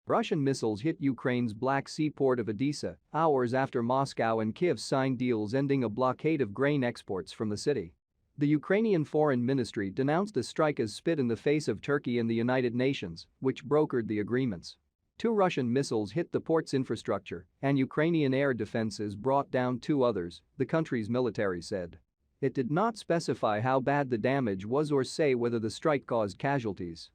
Russian missiles hit Ukraine's Black Sea port of Odesa hours after Moscow and Kyiv signed deals ending a blockade of grain exports from the city. The Ukrainian Foreign Ministry denounced the strike as spit in the face of Turkey and the United Nations, which brokered the agreements. 2 Russian missiles hit the port's infrastructure, and Ukrainian air defenses brought down 2 others, the country's military said. It did not specify how bad the damage was or say whether the strike caused casualties.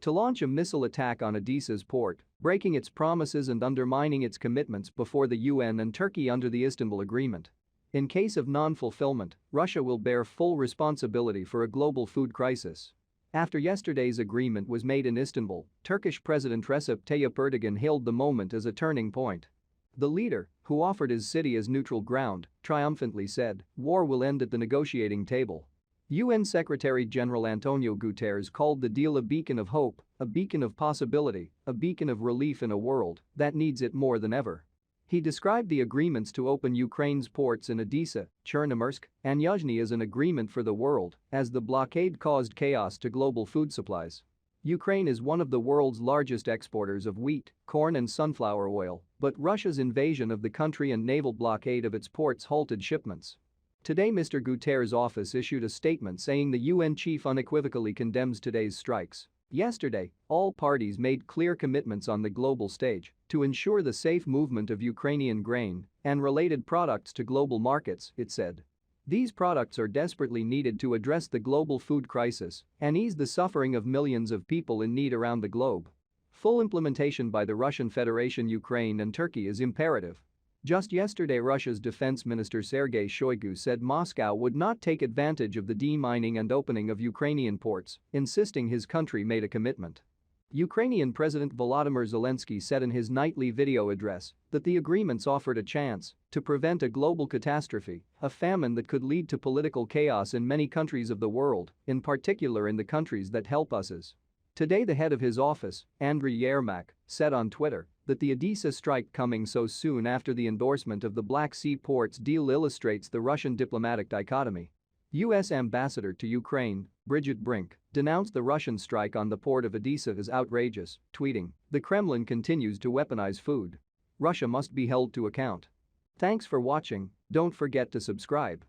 To launch a missile attack on Odesa's port, breaking its promises and undermining its commitments before the UN and Turkey under the Istanbul Agreement. In case of non-fulfillment, Russia will bear full responsibility for a global food crisis. After yesterday's agreement was made in Istanbul, Turkish President Recep Tayyip Erdogan hailed the moment as a turning point. The leader, who offered his city as neutral ground, triumphantly said, "War will end at the negotiating table." UN Secretary-General Antonio Guterres called the deal a beacon of hope, a beacon of possibility, a beacon of relief in a world that needs it more than ever. He described the agreements to open Ukraine's ports in Odesa, Chernomorsk, and Yuzhny as an agreement for the world, as the blockade caused chaos to global food supplies. Ukraine is one of the world's largest exporters of wheat, corn and sunflower oil, but Russia's invasion of the country and naval blockade of its ports halted shipments. Today Mr. Guterres' office issued a statement saying the UN chief unequivocally condemns today's strikes. Yesterday, all parties made clear commitments on the global stage to ensure the safe movement of Ukrainian grain and related products to global markets, it said. These products are desperately needed to address the global food crisis and ease the suffering of millions of people in need around the globe. Full implementation by the Russian Federation, Ukraine and Turkey is imperative. Just yesterday Russia's defense minister Sergei Shoigu said Moscow would not take advantage of the demining and opening of Ukrainian ports, insisting his country made a commitment. Ukrainian President Volodymyr Zelensky said in his nightly video address that the agreements offered a chance to prevent a global catastrophe, a famine that could lead to political chaos in many countries of the world, in particular in the countries that help us. Today the head of his office, Andriy Yermak, said on Twitter that the Odesa strike coming so soon after the endorsement of the Black Sea ports deal illustrates the Russian diplomatic dichotomy. U.S. Ambassador to Ukraine, Bridget Brink, denounced the Russian strike on the port of Odesa as outrageous, tweeting, "The Kremlin continues to weaponize food. Russia must be held to account." Thanks for watching, don't forget to subscribe.